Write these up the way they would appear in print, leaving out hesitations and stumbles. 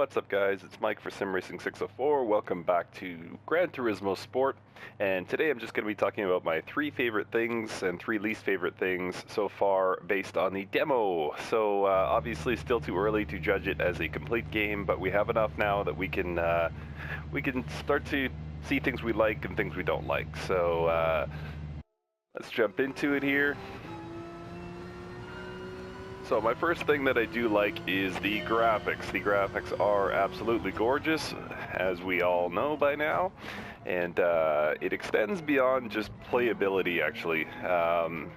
What's up, guys? It's Mike for Sim Racing 604. Welcome back to Gran Turismo Sport. And today I'm just going to be talking about my 3 favorite things and 3 least favorite things so far based on the demo. So obviously still too early to judge it as a complete game, but we have enough now that we can start to see things we like and things we don't like. So let's jump into it here. So my first thing that I do like is the graphics. The graphics are absolutely gorgeous, as we all know by now, and it extends beyond just playability, actually.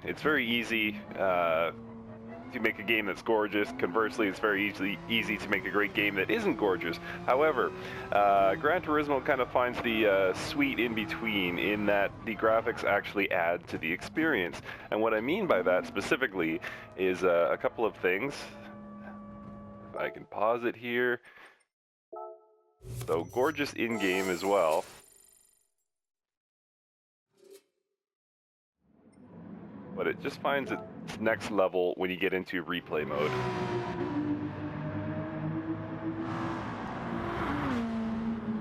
It's very easy to make a game that's gorgeous. Conversely, it's very easy to make a great game that isn't gorgeous. However, Gran Turismo kind of finds the sweet in-between in that the graphics actually add to the experience. And what I mean by that specifically is a couple of things. If I can pause it here. So gorgeous in-game as well. But it just finds its next level when you get into replay mode.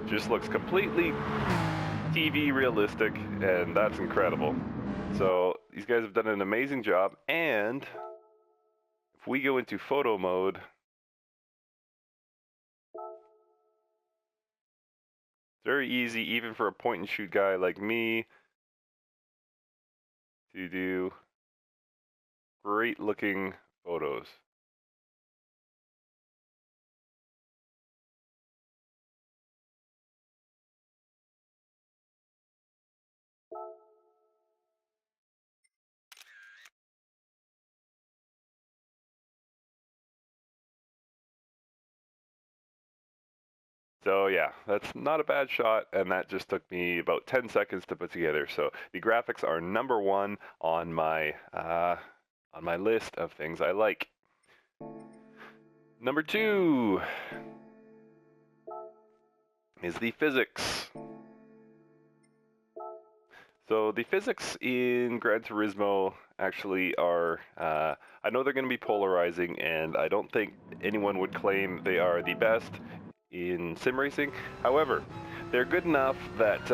Just looks completely TV realistic, and that's incredible. So these guys have done an amazing job, and if we go into photo mode, it's very easy, even for a point-and-shoot guy like me, to do great looking photos. So yeah, that's not a bad shot, and that just took me about 10 seconds to put together. So the graphics are number 1 on my list of things I like. Number 2 is the physics. So the physics in Gran Turismo actually are, I know they're going to be polarizing, and I don't think anyone would claim they are the best in sim racing. However, they're good enough that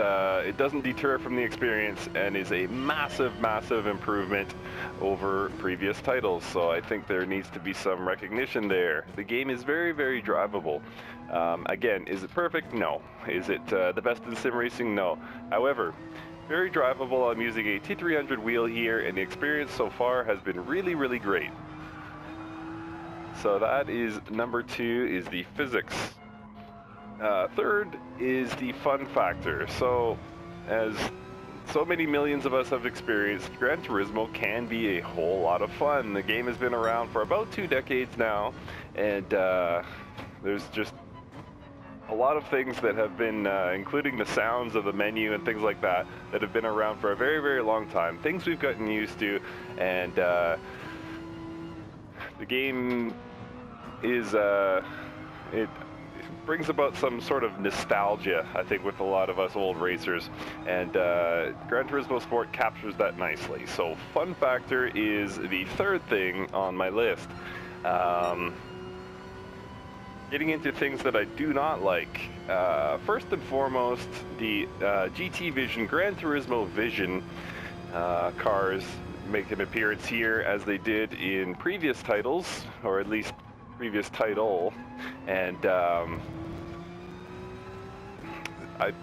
it doesn't deter from the experience and is a massive improvement over previous titles. So I think there needs to be some recognition there. The game is very drivable. Again, is it perfect? No. Is it the best in sim racing? No. However, very drivable. I'm using a T300 wheel here, and the experience so far has been really great. So that is number 2, is the physics. Third is the fun factor. So, as so many millions of us have experienced, Gran Turismo can be a whole lot of fun. The game has been around for about 2 decades now, and there's just a lot of things that have been, including the sounds of the menu and things like that, that have been around for a very long time. Things we've gotten used to, and the game is, it brings about some sort of nostalgia, I think, with a lot of us old racers, and Gran Turismo Sport captures that nicely. So fun factor is the third thing on my list. Getting into things that I do not like. First and foremost, the GT Vision, Gran Turismo Vision cars make an appearance here as they did in previous titles, or at least previous title, and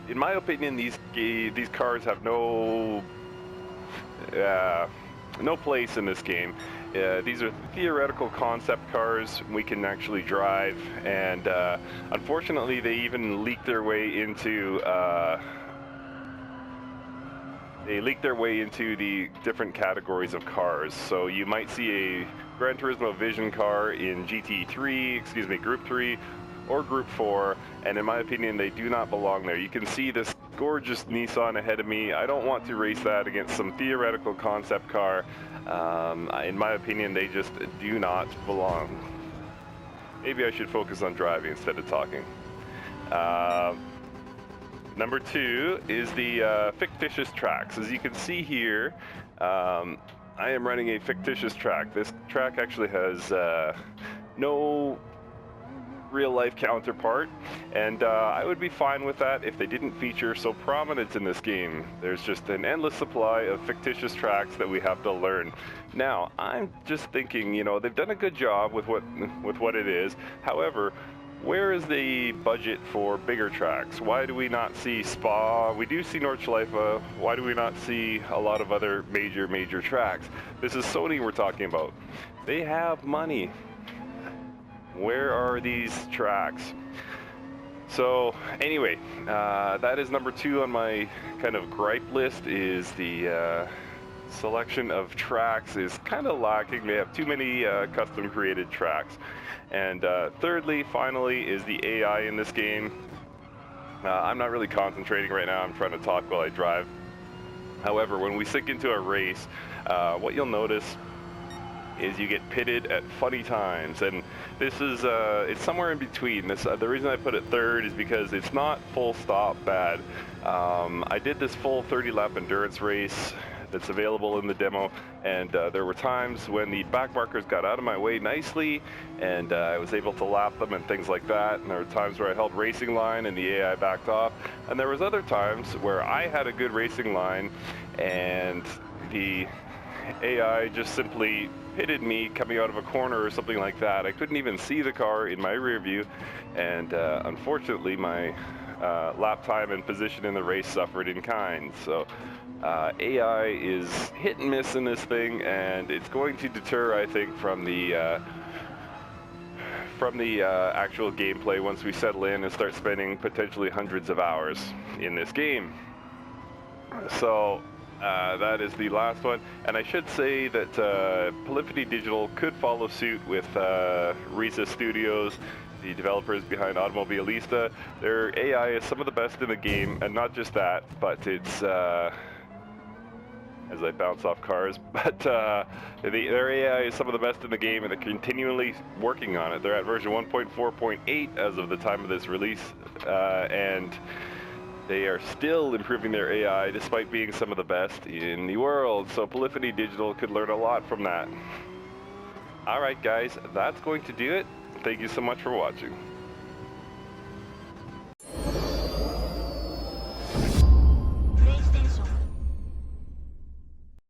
in my opinion, these cars have no place in this game. These are theoretical concept cars we can actually drive, and unfortunately, they even leak their way into the different categories of cars. So you might see a Gran Turismo Vision car in Group 3 or Group 4, and in my opinion, they do not belong there. You can see this gorgeous Nissan ahead of me. I don't want to race that against some theoretical concept car. In my opinion, they just do not belong. Maybe I should focus on driving instead of talking. Number 2 is the fictitious tracks. As you can see here, I am running a fictitious track. This track actually has no real-life counterpart, and I would be fine with that if they didn't feature so prominent in this game. There's just an endless supply of fictitious tracks that we have to learn. Now, I'm just thinking, you know, they've done a good job with what it is. However, where is the budget for bigger tracks? Why do we not see Spa? We do see Nordschleife. Why do we not see a lot of other major tracks? This is Sony we're talking about. They have money. Where are these tracks? So anyway, that is number 2 on my kind of gripe list, is the selection of tracks is kind of lacking. They have too many custom created tracks. And thirdly, finally, is the AI in this game. I'm not really concentrating right now. I'm trying to talk while I drive. However, when we sink into a race, what you'll notice is you get pitted at funny times, and this is it's somewhere in between. This the reason I put it third is because it's not full stop bad. I did this full 30-lap endurance race that's available in the demo, and there were times when the back markers got out of my way nicely, and I was able to lap them and things like that. And there were times where I held racing line and the AI backed off, and there was other times where I had a good racing line and the AI just simply pitted me coming out of a corner or something like that. I couldn't even see the car in my rear view, and unfortunately my lap time and position in the race suffered in kind. So AI is hit and miss in this thing, and it's going to deter, I think, from the actual gameplay once we settle in and start spending potentially hundreds of hours in this game. So that is the last one, and I should say that Polyphony Digital could follow suit with Risa Studios, the developers behind Automobilista. Their AI is some of the best in the game, and not just that, but it's as I bounce off cars, but their AI is some of the best in the game, and they're continually working on it. They're at version 1.4.8 as of the time of this release, and they are still improving their AI despite being some of the best in the world. So Polyphony Digital could learn a lot from that. Alright guys, that's going to do it. Thank you so much for watching.